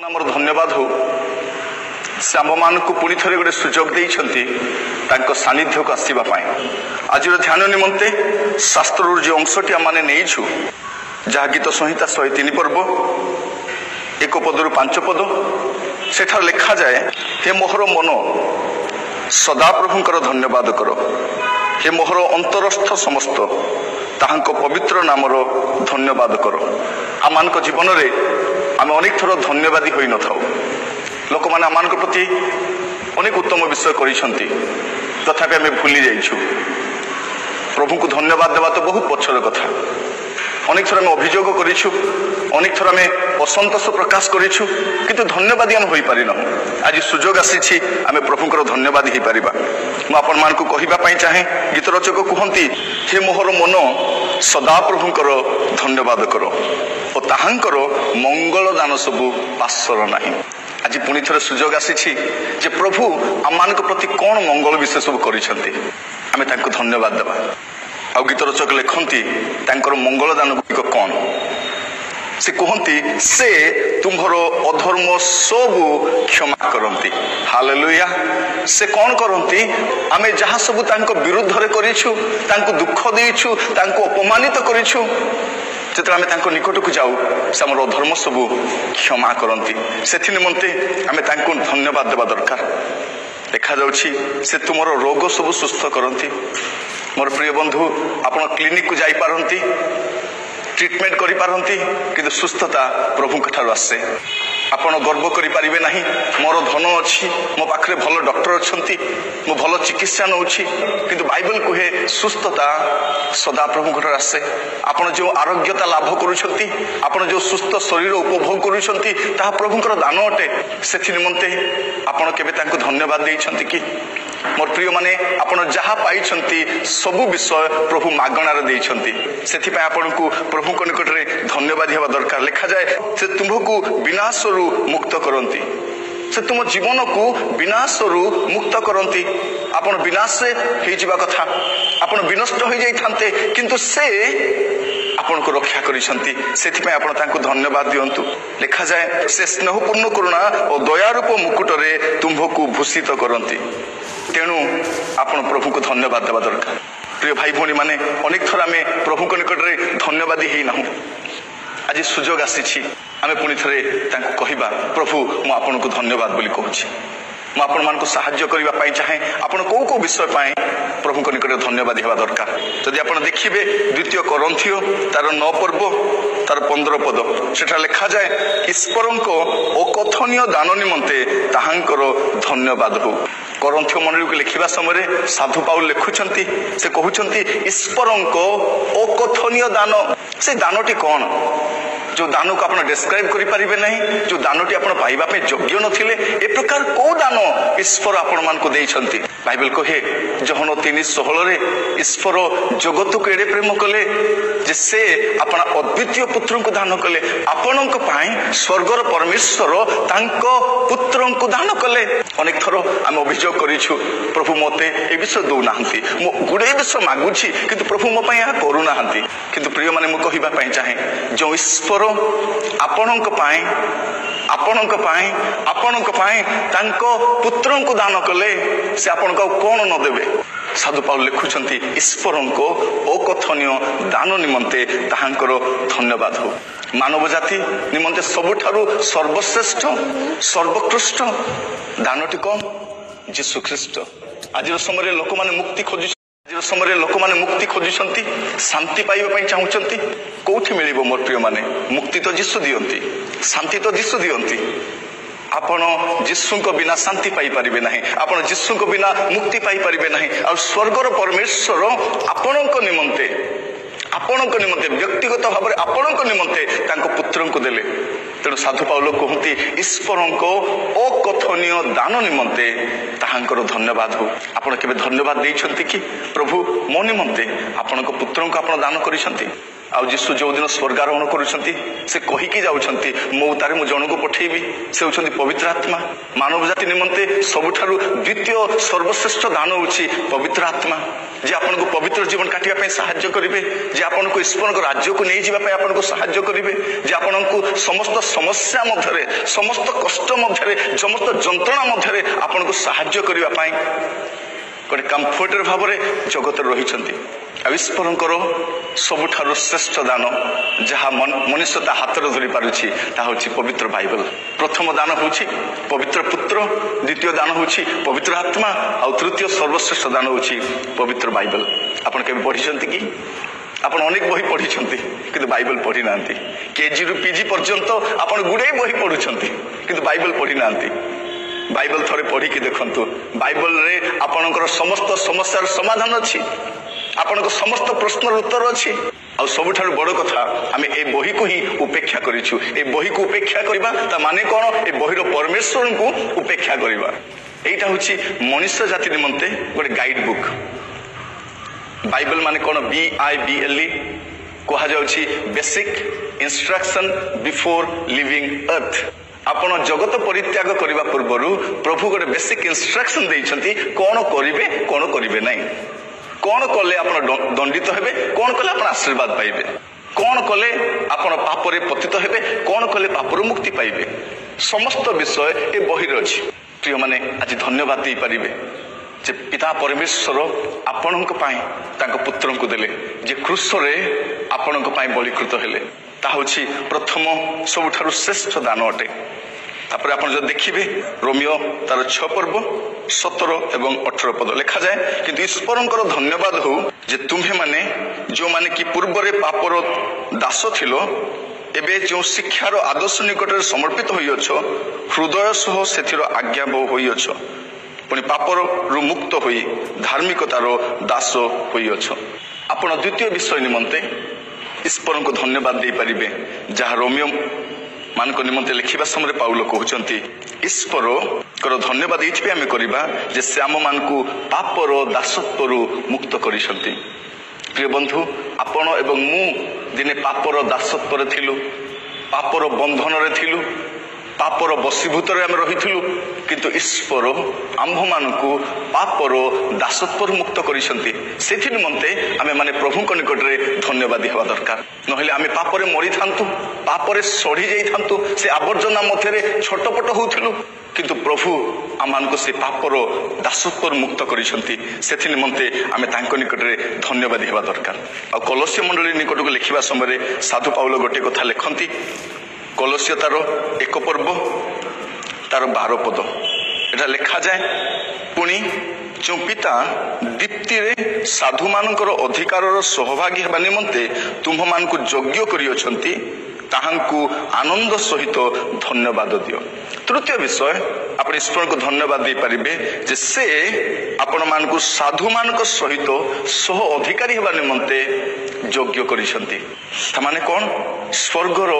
ଆମର ଧନ୍ୟବାଦ ହଉ ସେ ଆମମାନଙ୍କୁ ପୁଣି ଥରେ ଗୋଟେ ସୁଯୋଗ ଦେଇଛନ୍ତି ତାଙ୍କ ସାନ୍ନିଧ୍ୟକୁ ଆସିବା ପାଇଁ। ଆଜିର ଧ୍ୟାନ ନିମନ୍ତେ ଶାସ୍ତ୍ରରୁ ଯେଉଁ ଅଂଶଟି ଆମେ ନେଇଛୁ, ଯାହା ଗୀତ ସଂହିତା 103 ପର୍ବ 1 ପଦରୁ 5 ପଦ, ସେଠାରେ ଲେଖାଯାଏ, ହେ ମୋହର ମନ ସଦାପ୍ରଭୁଙ୍କର ଧନ୍ୟବାଦ କର, ହେ ମୋହର ଅନ୍ତରସ୍ଥ ସମସ୍ତ ତାହାଙ୍କ ପବିତ୍ର ନାମର ଧନ୍ୟବାଦ କର। ଆମମାନଙ୍କ ଜୀବନରେ ଆମେ ଅନେକ ଥର ଧନ୍ୟବାଦୀ ହୋଇନଥାଉ। ଲୋକମାନେ ଆମମାନଙ୍କ ପ୍ରତି ଅନେକ ଉତ୍ତମ ବିଷୟ କରିଛନ୍ତି, ତଥାପି ଆମେ ଭୁଲି ଯାଇଛୁ। ପ୍ରଭୁଙ୍କୁ ଧନ୍ୟବାଦ ଦେବା ତ ବହୁତ ପଛର କଥା। ଅନେକ ଥର ଆମେ ଅଭିଯୋଗ କରିଛୁ, ଅନେକ ଥର ଆମେ ଅସନ୍ତୋଷ ପ୍ରକାଶ କରିଛୁ, କିନ୍ତୁ ଧନ୍ୟବାଦୀ ଆମେ ହୋଇପାରିନାହୁଁ। ଆଜି ସୁଯୋଗ ଆସିଛି ଆମେ ପ୍ରଭୁଙ୍କର ଧନ୍ୟବାଦୀ ହେଇପାରିବା। ମୁଁ ଆପଣମାନଙ୍କୁ କହିବା ପାଇଁ ଚାହେଁ, ଗୀତ ରଚକ କୁହନ୍ତି, ହେ ମୋହର ମନ ସଦାପ୍ରଭୁଙ୍କର ଧନ୍ୟବାଦ କର ଓ ତାହାଙ୍କର ମଙ୍ଗଳ ଦାନ ସବୁ ପାଶର ନାହିଁ। ଆଜି ପୁଣି ଥରେ ସୁଯୋଗ ଆସିଛି ଯେ ପ୍ରଭୁ ଆମମାନଙ୍କ ପ୍ରତି କ'ଣ ମଙ୍ଗଳ ବିଷୟ ସବୁ କରିଛନ୍ତି, ଆମେ ତାଙ୍କୁ ଧନ୍ୟବାଦ ଦେବା। ଆଉ ଗୀତ ରଚକ ଲେଖନ୍ତି ତାଙ୍କର ମଙ୍ଗଳ ଦାନ ଗୁଡ଼ିକ କ'ଣ? ସେ କୁହନ୍ତି, ସେ ତୁମ୍ଭର ଅଧର୍ମ ସବୁ କ୍ଷମା କରନ୍ତି। ହାଲେଲୁୟା। ସେ କ'ଣ କରନ୍ତି? ଆମେ ଯାହା ସବୁ ତାଙ୍କ ବିରୁଦ୍ଧରେ କରିଛୁ, ତାଙ୍କୁ ଦୁଃଖ ଦେଇଛୁ, ତାଙ୍କୁ ଅପମାନିତ କରିଛୁ, ଯେତେବେଳେ ଆମେ ତାଙ୍କ ନିକଟକୁ ଯାଉ ସେ ଆମର ଅଧର୍ମ ସବୁ କ୍ଷମା କରନ୍ତି। ସେଥି ନିମନ୍ତେ ଆମେ ତାଙ୍କୁ ଧନ୍ୟବାଦ ଦେବା ଦରକାର। ଦେଖାଯାଉଛି ସେ ତୁମର ରୋଗ ସବୁ ସୁସ୍ଥ କରନ୍ତି। ମୋର ପ୍ରିୟ ବନ୍ଧୁ, ଆପଣ କ୍ଲିନିକକୁ ଯାଇପାରନ୍ତି, ଟ୍ରିଟମେଣ୍ଟ କରିପାରନ୍ତି, କିନ୍ତୁ ସୁସ୍ଥତା ପ୍ରଭୁଙ୍କ ଠାରୁ ଆସେ। ଆପଣ ଗର୍ବ କରିପାରିବେ ନାହିଁ, ମୋର ଧନ ଅଛି, ମୋ ପାଖରେ ଭଲ ଡକ୍ଟର ଅଛନ୍ତି, ମୁଁ ଭଲ ଚିକିତ୍ସା ନେଉଛି, କିନ୍ତୁ ବାଇବଲ କୁହେ ସୁସ୍ଥତା ସଦାପ୍ରଭୁଙ୍କ ଠାରୁ ଆସେ। ଆପଣ ଯେଉଁ ଆରୋଗ୍ୟତା ଲାଭ କରୁଛନ୍ତି, ଆପଣ ଯେଉଁ ସୁସ୍ଥ ଶରୀର ଉପଭୋଗ କରୁଛନ୍ତି, ତାହା ପ୍ରଭୁଙ୍କର ଦାନ ଅଟେ। ସେଥି ନିମନ୍ତେ ଆପଣ କେବେ ତାଙ୍କୁ ଧନ୍ୟବାଦ ଦେଇଛନ୍ତି କି? ମୋର ପ୍ରିୟମାନେ, ଆପଣ ଯାହା ପାଇଛନ୍ତି ସବୁ ବିଷୟ ପ୍ରଭୁ ମାଗଣାରେ ଦେଇଛନ୍ତି। ସେଥିପାଇଁ ଆପଣଙ୍କୁ ପ୍ରଭୁଙ୍କ ନିକଟରେ ଧନ୍ୟବାଦ ହେବା ଦରକାର। ଲେଖାଯାଏ, ସେ ତୁମ୍ଭକୁ ବିନାଶରୁ ମୁକ୍ତ କରନ୍ତି, ସେ ତୁମ ଜୀବନକୁ ବିନାଶରୁ ମୁକ୍ତ କରନ୍ତି। ଆପଣ ବିନାଶରେ ହେଇଯିବା କଥା, ଆପଣ ବିନଷ୍ଟ ହୋଇଯାଇଥାନ୍ତେ, କିନ୍ତୁ ସେ ଆପଣଙ୍କୁ ରକ୍ଷା କରିଛନ୍ତି। ସେଥିପାଇଁ ଆପଣ ତାଙ୍କୁ ଧନ୍ୟବାଦ ଦିଅନ୍ତୁ। ଲେଖାଯାଏ, ସେ ସ୍ନେହପୂର୍ଣ୍ଣ କରୁଣା ଓ ଦୟାରୂପ ମୁକୁଟରେ ତୁମ୍ଭକୁ ଭୂଷିତ କରନ୍ତି। ତେଣୁ ଆପଣ ପ୍ରଭୁଙ୍କୁ ଧନ୍ୟବାଦ ଦେବା ଦରକାର। ପ୍ରିୟ ଭାଇ ଭଉଣୀ ମାନେ, ଅନେକ ଥର ଆମେ ପ୍ରଭୁଙ୍କ ନିକଟରେ ଧନ୍ୟବାଦୀ ହେଇନାହୁଁ। ଆଜି ସୁଯୋଗ ଆସିଛି ଆମେ ପୁଣି ଥରେ ତାଙ୍କୁ କହିବା, ପ୍ରଭୁ ମୁଁ ଆପଣଙ୍କୁ ଧନ୍ୟବାଦ ବୋଲି କହୁଛି। ମୁଁ ଆପଣମାନଙ୍କୁ ସାହାଯ୍ୟ କରିବା ପାଇଁ ଚାହେଁ। ଆପଣ କୋଉ କୋଉ ବିଷୟ ପାଇଁ ପ୍ରଭୁଙ୍କ ନିକଟରେ ଧନ୍ୟବାଦ ହେବା ଦରକାର? ଯଦି ଆପଣ ଦେଖିବେ 2 କରନ୍ଥିଓ ତାର 9 ପର୍ବ ତାର 15 ପଦ, ସେଠାରେ ଲେଖାଯାଏ, ଈଶ୍ୱରଙ୍କ ଅକଥନୀୟ ଦାନ ନିମନ୍ତେ ତାହାଙ୍କର ଧନ୍ୟବାଦ ହଉ। କରନ୍ଥିଓ ମଣ୍ଡଳୀକୁ ଲେଖିବା ସମୟରେ ସାଧୁ ପାଉଲ ଲେଖୁଛନ୍ତି, ସେ କହୁଛନ୍ତି ଈଶ୍ୱରଙ୍କ ଅକଥନୀୟ ଦାନ। ସେ ଦାନଟି କ'ଣ? ଯେଉଁ ଦାନକୁ ଆପଣ ଡେସ୍କ୍ରାଇବ କରିପାରିବେ ନାହିଁ, ଯେଉଁ ଦାନଟି ଆପଣ ପାଇବା ପାଇଁ ଯୋଗ୍ୟ ନଥିଲେ, ଏ ପ୍ରକାର କୋଉ ଦାନ ଈଶ୍ୱର ଆପଣମାନଙ୍କୁ ଦେଇଛନ୍ତି? ବାଇବେଲ କହେ ଯୋହନ 3:16 ଈଶ୍ୱର ଜଗତକୁ ଏଡ଼େ ପ୍ରେମ କଲେ ଯେ ସେ ଆପଣ ଅଦ୍ୱିତୀୟ ପୁତ୍ରଙ୍କୁ ଦାନ କଲେ। ଆପଣଙ୍କ ପାଇଁ ସ୍ୱର୍ଗର ପରମେଶ୍ୱର ତାଙ୍କ ପୁତ୍ରଙ୍କୁ ଦାନ କଲେ। ଅନେକ ଥର ଆମେ ଅଭିଯୋଗ କରିଛୁ, ପ୍ରଭୁ ମୋତେ ଏ ବିଷୟ ଦେଉନାହାନ୍ତି, ମୁଁ ଗୁଡ଼ାଏ ବିଷୟ ମାଗୁଛି, କିନ୍ତୁ ପ୍ରଭୁ ମୋ ପାଇଁ ଏହା କରୁନାହାନ୍ତି। କିନ୍ତୁ ପ୍ରିୟମାନେ, ମୁଁ କହିବା ପାଇଁ ଚାହେଁ, ଯେଉଁ ଈଶ୍ୱର ଆପଣଙ୍କ ପାଇଁ ତାଙ୍କ ପୁତ୍ରଙ୍କୁ ଦାନ କଲେ, ସେ ଆପଣଙ୍କୁ ଆଉ କ'ଣ ନ ଦେବେ? ସାଧୁ ପାଉଲ ଲେଖୁଛନ୍ତି, ଈଶ୍ୱରଙ୍କ ଅକଥନୀୟ ଦାନ ନିମନ୍ତେ ତାହାଙ୍କର ଧନ୍ୟବାଦ ହଉ। ମାନବ ଜାତି ନିମନ୍ତେ ସବୁଠାରୁ ସର୍ବଶ୍ରେଷ୍ଠ ସର୍ବୋତ୍କୃଷ୍ଟ ଦାନଟି କ'ଣ? ଯୀଶୁ ଖ୍ରୀଷ୍ଟ। ଆଜିର ସମୟରେ ଲୋକମାନେ ମୁକ୍ତି ଖୋଜୁଛନ୍ତି, ଶାନ୍ତି ପାଇବା ପାଇଁ ଚାହୁଁଛନ୍ତି। କୋଉଠି ମିଳିବ ମୋର ପ୍ରିୟମାନେ? ମୁକ୍ତି ତ ଯୀଶୁ ଦିଅନ୍ତି, ଶାନ୍ତି ତ ଯୀଶୁ ଦିଅନ୍ତି। ଆପଣ ଯୀଶୁଙ୍କ ବିନା ଶାନ୍ତି ପାଇପାରିବେ ନାହିଁ, ଆପଣ ଯୀଶୁଙ୍କ ବିନା ମୁକ୍ତି ପାଇପାରିବେ ନାହିଁ। ଆଉ ସ୍ୱର୍ଗର ପରମେଶ୍ୱର ଆପଣଙ୍କ ନିମନ୍ତେ ବ୍ୟକ୍ତିଗତ ଭାବରେ ଆପଣଙ୍କ ନିମନ୍ତେ ତାଙ୍କ ପୁତ୍ରଙ୍କୁ ଦେଲେ। ତେଣୁ ସାଧୁ ପାଉଲ କୁହନ୍ତି, ଈଶ୍ୱରଙ୍କ ଅକଥନୀୟ ଦାନ ନିମନ୍ତେ ତାହାଙ୍କର ଧନ୍ୟବାଦ ହଉ। ଆପଣ କେବେ ଧନ୍ୟବାଦ ଦେଇଛନ୍ତି କି? ପ୍ରଭୁ ମୋ ନିମନ୍ତେ ଆପଣଙ୍କ ପୁତ୍ରଙ୍କୁ ଆପଣ ଦାନ କରିଛନ୍ତି। ଆଉ ଯୀଶୁ ଯୋଉଦିନ ସ୍ୱର୍ଗାରୋହଣ କରୁଛନ୍ତି ସେ କହିକି ଯାଉଛନ୍ତି ମୋ ଉତ୍ତାରେ ମୁଁ ଜଣକୁ ପଠେଇବି, ସେ ହେଉଛନ୍ତି ପବିତ୍ର ଆତ୍ମା। ମାନବ ଜାତି ନିମନ୍ତେ ସବୁଠାରୁ ଦ୍ୱିତୀୟ ସର୍ବଶ୍ରେଷ୍ଠ ଦାନ ହେଉଛି ପବିତ୍ର ଆତ୍ମା, ଯେ ଆପଣଙ୍କୁ ପବିତ୍ର ଜୀବନ କାଟିବା ପାଇଁ ସାହାଯ୍ୟ କରିବେ, ଯେ ଆପଣଙ୍କୁ ଈଶ୍ୱରଙ୍କ ରାଜ୍ୟକୁ ନେଇଯିବା ପାଇଁ ଆପଣଙ୍କୁ ସାହାଯ୍ୟ କରିବେ, ଯେ ଆପଣଙ୍କୁ ସମସ୍ତ ସମସ୍ୟା ମଧ୍ୟରେ, ସମସ୍ତ କଷ୍ଟ ମଧ୍ୟରେ, ସମସ୍ତ ଯନ୍ତ୍ରଣା ମଧ୍ୟରେ ଆପଣଙ୍କୁ ସାହାଯ୍ୟ କରିବା ପାଇଁ ଗୋଟେ କମ୍ଫର୍ଟର ଭାବରେ ଜଗତରେ ରହିଛନ୍ତି। ଆଉ ଈଶ୍ୱରଙ୍କର ସବୁଠାରୁ ଶ୍ରେଷ୍ଠ ଦାନ ଯାହା ମନୁଷ୍ୟ ତା ହାତରେ ଧରି ପାରୁଛି ତାହା ହେଉଛି ପବିତ୍ର ବାଇବଲ। ପ୍ରଥମ ଦାନ ହେଉଛି ପବିତ୍ର ପୁତ୍ର, ଦ୍ୱିତୀୟ ଦାନ ହେଉଛି ପବିତ୍ର ଆତ୍ମା, ଆଉ ତୃତୀୟ ସର୍ବଶ୍ରେଷ୍ଠ ଦାନ ହେଉଛି ପବିତ୍ର ବାଇବଲ। ଆପଣ କେବେ ପଢିଛନ୍ତି କି? ଆପଣ ଅନେକ ବହି ପଢିଛନ୍ତି କିନ୍ତୁ ବାଇବଲ ପଢି ନାହାନ୍ତି। କେଜିରୁ ପିଜି ପର୍ଯ୍ୟନ୍ତ ଆପଣ ଗୁଡ଼ାଏ ବହି ପଢୁଛନ୍ତି କିନ୍ତୁ ବାଇବଲ ପଢି ନାହାନ୍ତି। ବାଇବଲ ଥରେ ପଢିକି ଦେଖନ୍ତୁ। ବାଇବଲରେ ଆପଣଙ୍କର ସମସ୍ତ ସମସ୍ୟାର ସମାଧାନ ଅଛି, ଆପଣଙ୍କ ସମସ୍ତ ପ୍ରଶ୍ନର ଉତ୍ତର ଅଛି। ଆଉ ସବୁଠାରୁ ବଡ କଥା, ଆମେ ଏ ବହିକୁ ହିଁ ଉପେକ୍ଷା କରିଛୁ। ଏ ବହିକୁ ଉପେକ୍ଷା କରିବା ତା ମାନେ କଣ? ଏ ବହିର ପରମେଶ୍ୱରଙ୍କୁ ଉପେକ୍ଷା କରିବା। এইটা হচ্ছে মনুষ্য জাতি নিমন্তে গোটে গাইড বুক। বাইবেল মানে কোন BIBLE কুহযাଉଛି basic instruction before leaving earth. ଆପଣ ଜଗତ ପରିତ୍ୟାଗ କରିବା ପୂର୍ବରୁ ପ୍ରଭୁ ଗୋଟେ ବେସିକ ଇନଷ୍ଟ୍ରକ୍ସନ ଦେଇଛନ୍ତି କଣ କରିବେ କଣ କରିବେ ନାହିଁ, କଣ କଲେ ଆପଣ ଦଣ୍ଡିତ ହେବେ, କଣ କଲେ ଆପଣ ଆଶୀର୍ବାଦ ପାଇବେ, କଣ କଲେ ଆପଣ ପାପରେ ପତିତ ହେବେ, କଣ କଲେ ପାପରୁ ମୁକ୍ତି ପାଇବେ। ସମସ୍ତ ବିଷୟ ଏ ବହିରେ ଅଛି। ପ୍ରିୟମାନେ, ଆଜି ଧନ୍ୟବାଦ ଦେଇପାରିବେ ଯେ ପିତା ପରମେଶ୍ୱର ଆପଣଙ୍କ ପାଇଁ ତାଙ୍କ ପୁତ୍ରଙ୍କୁ ଦେଲେ, ଯେ କ୍ରୁଶରେ ଆପଣଙ୍କ ପାଇଁ ବଳିକୃତ ହେଲେ। ତାହା ହେଉଛି ପ୍ରଥମ ସବୁଠାରୁ ଶ୍ରେଷ୍ଠ ଦାନ ଅଟେ। ତାପରେ ଆପଣ ଯଦି ଦେଖିବେ ରୋମିଓ ତାର 6 ପର୍ବ 17 ଏବଂ 18 ପଦ ଲେଖାଯାଏ, କିନ୍ତୁ ଈଶ୍ୱରଙ୍କର ଧନ୍ୟବାଦ ହଉ ଯେ ତୁମ୍ଭେମାନେ ଯେଉଁମାନେ କି ପୂର୍ବରେ ପାପର ଦାସ ଥିଲ ଏବେ ଯେଉଁ ଶିକ୍ଷାର ଆଦର୍ଶ ନିକଟରେ ସମର୍ପିତ ହୋଇଅଛ, ହୃଦୟ ସହ ସେଥିର ଆଜ୍ଞାବହ ହୋଇଅଛ, ପୁଣି ପାପରୁ ମୁକ୍ତ ହୋଇ ଧାର୍ମିକତାର ଦାସ ହୋଇଅଛ। ଆପଣ ଦ୍ୱିତୀୟ ବିଷୟ ନିମନ୍ତେ ଈଶ୍ୱରଙ୍କୁ ଧନ୍ୟବାଦ ଦେଇପାରିବେ, ଯାହା ରୋମିଓ ମାନଙ୍କ ନିମନ୍ତେ ଲେଖିବା ସମୟରେ ପାଉଲ କହୁଛନ୍ତି ଈଶ୍ୱରଙ୍କର ଧନ୍ୟବାଦ ଏଇଥିପାଇଁ ଆମେ କରିବା ଯେ ସେ ଆମମାନଙ୍କୁ ପାପର ଦାସତ୍ୱରୁ ମୁକ୍ତ କରିଛନ୍ତି। ପ୍ରିୟ ବନ୍ଧୁ, ଆପଣ ଏବଂ ମୁଁ ଦିନେ ପାପର ଦାସତ୍ୱରେ ଥିଲୁ, ପାପର ବନ୍ଧନରେ ଥିଲୁ, ପାପର ବଶୀଭୂତରେ ଆମେ ରହିଥିଲୁ, କିନ୍ତୁ ଈଶ୍ୱର ଆମ୍ଭମାନଙ୍କୁ ପାପର ଦାସତ୍ୱରୁ ମୁକ୍ତ କରିଛନ୍ତି। ସେଥି ନିମନ୍ତେ ଆମେ ମାନେ ପ୍ରଭୁଙ୍କ ନିକଟରେ ଧନ୍ୟବାଦୀ ହେବା ଦରକାର। ନହେଲେ ଆମେ ପାପରେ ମରିଥାନ୍ତୁ, ପାପରେ ସଢି ଯାଇଥାନ୍ତୁ, ସେ ଆବର୍ଜନା ମଧ୍ୟରେ ଛଟପଟ ହଉଥିଲୁ, କିନ୍ତୁ ପ୍ରଭୁ ଆମମାନଙ୍କୁ ସେ ପାପର ଦାସତ୍ୱରୁ ମୁକ୍ତ କରିଛନ୍ତି। ସେଥି ନିମନ୍ତେ ଆମେ ତାଙ୍କ ନିକଟରେ ଧନ୍ୟବାଦୀ ହେବା ଦରକାର। ଆଉ କଲୋସ୍ୟ ମଣ୍ଡଳୀ ନିକଟକୁ ଲେଖିବା ସମୟରେ ସାଧୁ ପାଉଲ ଗୋଟିଏ କଥା ଲେଖନ୍ତି। କଲୋସ୍ୟ ତାର 1 ପର୍ବ ତାର 12 ପଦ ଏଟା ଲେଖାଯାଏ, ପୁଣି ଯେଉଁ ପିତା ଦୀପ୍ତିରେ ସାଧୁମାନଙ୍କର ଅଧିକାରର ସହଭାଗୀ ହେବା ନିମନ୍ତେ ତୁମ୍ଭମାନଙ୍କୁ ଯୋଗ୍ୟ କରିଅଛନ୍ତି, ତାହାଙ୍କୁ ଆନନ୍ଦ ସହିତ ଧନ୍ୟବାଦ ଦିଅ। ତୃତୀୟ ବିଷୟ, ଆପଣ ଈଶ୍ୱରଙ୍କୁ ଧନ୍ୟବାଦ ଦେଇପାରିବେ ଯେ ସେ ଆପଣମାନଙ୍କୁ ସାଧୁମାନଙ୍କ ସହିତ ସହ ଅଧିକାରୀ ହେବା ନିମନ୍ତେ ଯୋଗ୍ୟ କରିଛନ୍ତି। ତାମାନେ କଣ? ସ୍ୱର୍ଗର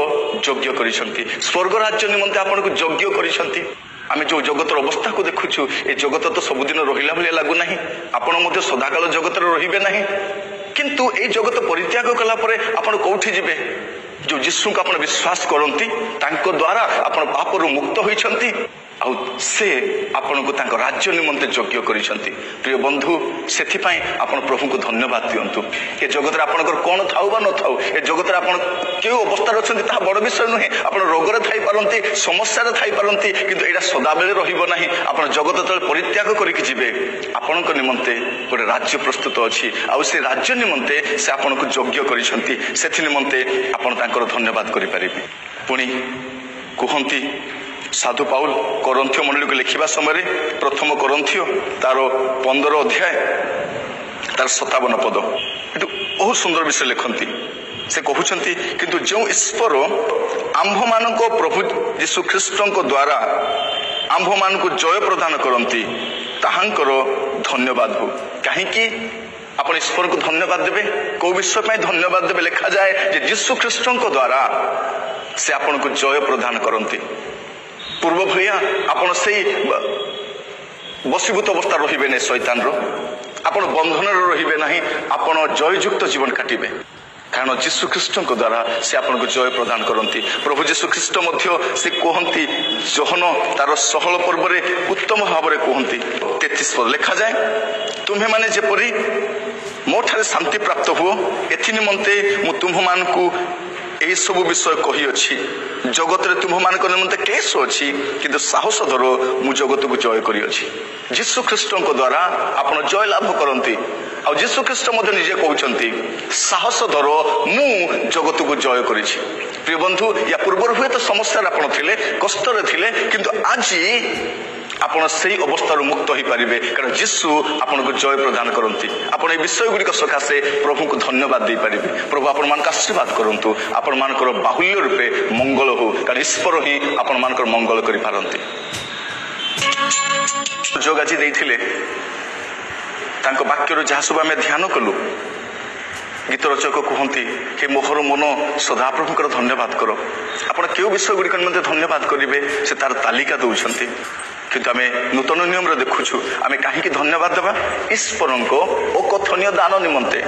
ଯୋଗ୍ୟ କରିଛନ୍ତି, ସ୍ୱର୍ଗ ରାଜ୍ୟ ନିମନ୍ତେ ଆପଣଙ୍କୁ ଯୋଗ୍ୟ କରିଛନ୍ତି। ଆମେ ଯୋଉ ଜଗତର ଅବସ୍ଥାକୁ ଦେଖୁଛୁ, ଏ ଜଗତ ତ ସବୁଦିନ ରହିଲା ଭଳିଆ ଲାଗୁନାହିଁ, ଆପଣ ମଧ୍ୟ ସଦାକାଳ ଜଗତରେ ରହିବେ ନାହିଁ, କିନ୍ତୁ ଏଇ ଜଗତ ପରିତ୍ୟାଗ କଲା ପରେ ଆପଣ କୋଉଠି ଯିବେ? ଯୋଉ ଯୀଶୁଙ୍କୁ ଆପଣ ବିଶ୍ୱାସ କରନ୍ତି, ତାଙ୍କ ଦ୍ୱାରା ଆପଣ ପାପରୁ ମୁକ୍ତ ହୋଇଛନ୍ତି, ଆଉ ସେ ଆପଣଙ୍କୁ ତାଙ୍କ ରାଜ୍ୟ ନିମନ୍ତେ ଯୋଗ୍ୟ କରିଛନ୍ତି। ପ୍ରିୟ ବନ୍ଧୁ, ସେଥିପାଇଁ ଆପଣ ପ୍ରଭୁଙ୍କୁ ଧନ୍ୟବାଦ ଦିଅନ୍ତୁ। ଏ ଜଗତରେ ଆପଣଙ୍କର କଣ ଥାଉ ବା ନଥାଉ, ଏ ଜଗତରେ ଆପଣ କେଉଁ ଅବସ୍ଥାରେ ଅଛନ୍ତି ତାହା ବଡ ବିଷୟ ନୁହେଁ। ଆପଣ ରୋଗରେ ଥାଇପାରନ୍ତି, ସମସ୍ୟାରେ ଥାଇପାରନ୍ତି, କିନ୍ତୁ ଏଇଟା ସଦାବେଳେ ରହିବ ନାହିଁ। ଆପଣ ଜଗତ ତଳେ ପରିତ୍ୟାଗ କରିକି ଯିବେ। ଆପଣଙ୍କ ନିମନ୍ତେ ଗୋଟେ ରାଜ୍ୟ ପ୍ରସ୍ତୁତ ଅଛି, ଆଉ ସେ ରାଜ୍ୟ ନିମନ୍ତେ ସେ ଆପଣଙ୍କୁ ଯୋଗ୍ୟ କରିଛନ୍ତି। ସେଥି ନିମନ୍ତେ ଆପଣ ତାଙ୍କର ଧନ୍ୟବାଦ କରିପାରିବେ। ପୁଣି କୁହନ୍ତି ସାଧୁ ପାଉଲ କରନ୍ଥୀୟ ମଣ୍ଡଳୀକୁ ଲେଖିବା ସମୟରେ, ପ୍ରଥମ କରନ୍ଥୀୟ ତାର 15 ଅଧ୍ୟାୟ ତାର 57 ପଦ ଏଠୁ ବହୁତ ସୁନ୍ଦର ବିଷୟ ଲେଖନ୍ତି। ସେ କହୁଛନ୍ତି, କିନ୍ତୁ ଯେଉଁ ଈଶ୍ୱର ଆମ୍ଭମାନଙ୍କ ପ୍ରଭୁ ଯୀଶୁ ଖ୍ରୀଷ୍ଟଙ୍କ ଦ୍ୱାରା ଆମ୍ଭମାନଙ୍କୁ ଜୟ ପ୍ରଦାନ କରନ୍ତି, ତାହାଙ୍କର ଧନ୍ୟବାଦ ହଉ। କାହିଁକି ଆପଣ ଈଶ୍ୱରଙ୍କୁ ଧନ୍ୟବାଦ ଦେବେ? କୋଉ ବିଷୟ ପାଇଁ ଧନ୍ୟବାଦ ଦେବେ? ଲେଖାଯାଏ ଯେ ଯୀଶୁ ଖ୍ରୀଷ୍ଟଙ୍କ ଦ୍ୱାରା ସେ ଆପଣଙ୍କୁ ଜୟ ପ୍ରଦାନ କରନ୍ତି। ପୂର୍ବ ଭଳିଆ ଆପଣ ସେଇ ବଶୀଭୂତ ଅବସ୍ଥା ରହିବେ ନାହିଁ ଶୈତାନର, ଆପଣ ବନ୍ଧନରେ ରହିବେ ନାହିଁ, ଆପଣ ଜୟଯୁକ୍ତ ଜୀବନ କାଟିବେ। कारण जीशु ख्रीष्ट द्वारा से आपको जय प्रदान करती। प्रभु जीशु ख्रीष्ट से कहती जहन तार 16 पर्व उत्तम भाव में कहती 33 पद लिखा जाए, तुम्हें माने जेपरी मो ठारे शांति प्राप्त हुओ एथि निमंते मु तुम मानकु यही सब विषय कही अच्छी। जगत रे तुम मान निमंते क्लेश अच्छी किंतु साहस धर मु जगत को जय करी अछि। जीशु ख्रीष्ट द्वारा आपण जय लाभ करती। आ जीशु ख्रीष्ट निजे कहते साहस धर मु जगत को जय करी। प्रिय बंधु, या पूर्व हुए तो समस्या आपण थिले, कष्ट थिले, किंतु आज आपण से अवस्था मुक्त हो पारे कारण जीशु आपन को जय प्रदान करती। आपण विषय गुड़िक सकाशे प्रभु को धन्यवाद दे पारे। प्रभु आपण मान आशीर्वाद करंतु, आपण मान बाहुल्य रूपे मंगल हो कारण ईश्वर ही आपण मान मंगल करि पारंती। जोग आज देइथिले तांको वाक्यर जहाँ सब आम ध्यान कलु, गीत रचक कहती हे मोहर मन सदा प्रभुकर धन्यवाद कर। आपण क्यों विषय गुड़िक निमंते धन्यवाद करेंगे से तार तालिका दौरान, किंतु आम नूतन नियम देखुछु आम कहीं धन्यवाद देवा ईश्वर को अकथनीय दान निमंते।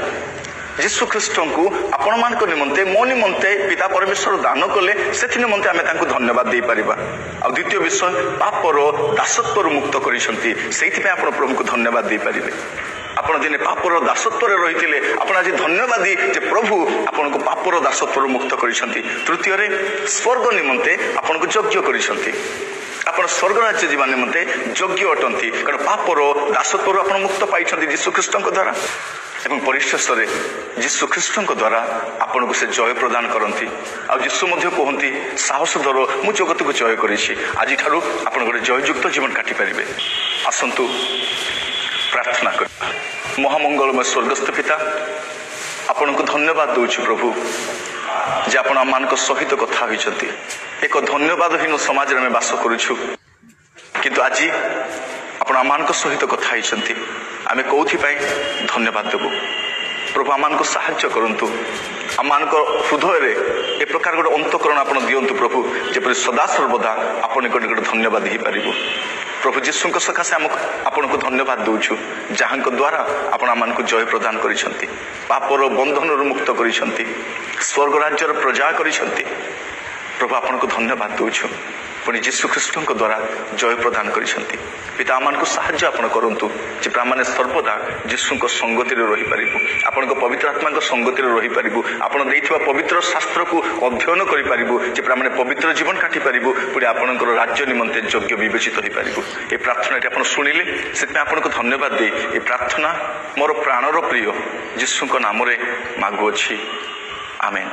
जीशु ख्रीष्ट को आपण मान निमंते मो निमंते पिता परमेश्वर दान कले से निमंते आम धन्यवाद दे पारिबा। आ द्वितीय विषय पापर दासत्व मुक्त करिसंती, सेइथि पे आपण प्रभु को धन्यवाद दे पारिबे। आपण दिने पापर दासत्व रही आपण आज धन्यवादी जे प्रभु आपण को पापर दासत्व मुक्त करिसंती। तृतीय रे स्वर्ग निमंते आपण को यज्ञ करिसंती। आपण स्वर्ग राज्य जीवन निमंते योग्य अटंती कारण पापर दासत्व आपण मुक्त पाइछंती जीशु ख्रीष्ट द्वारा। एवं परिशेष जीशु ख्रीष्ट द्वारा आपण को से जय प्रदान करती। आ जीशु कहती साहस धर मु जगत को जय करी। आज ठारू आपण गोटे जययुक्त जीवन काटि पारिबे। आसंतु प्रार्थना कर। महामंगलमय स्वर्गस्थ पिता, आपण को धन्यवाद दउछु प्रभु जे आपण आम सहित कथा होइछंती। एक धन्यवादहीन समाज में बास करुछु, किंतु आज आपण आम सहित कथा होइछंती। आमे कौथि पाई धन्यवाद देबो प्रभु? आमान को साहाय्य करंतु, आमान को हृदय रे ए प्रकार गोटे अंतकरण आपण दियंतु प्रभु, जेपरि सदा सर्वदा आपण निकट धन्यवाद ही पारिबो। प्रभु जीशु सकाशे आपण को धन्यवाद दउछु जहां द्वारा आपण आमान को जय प्रदान करिसंती, पापर बंधन मुक्त करिसंती, स्वर्ग राज्यर प्रजा करिसंती। प्रभु आपण को धन्यवाद दउछु पुणी जीशु ख्रीष्ट द्वारा जय प्रदान करिसंती। पिता आमान को साहाय्य आपण करंतु जे प्रामाणे सर्वदा जीशु संगति रे रही पारिबु, आपण को पवित्र आत्मा को संगति रे रही पारिबु, आपण देइथिबा पवित्र शास्त्र को अध्ययन करि पारिबु, जे प्रामाणे पवित्र जीवन काटि पारिबु, पुणी आपणकर राज्य निमंते योग्य विवेचित होई पारिबु। ए प्रार्थना आपण सुनिले सेते आपण को धन्यवाद दे ए प्रार्थना मोर प्राणर प्रिय जीशु नाम रे मागुअछि। आमेन।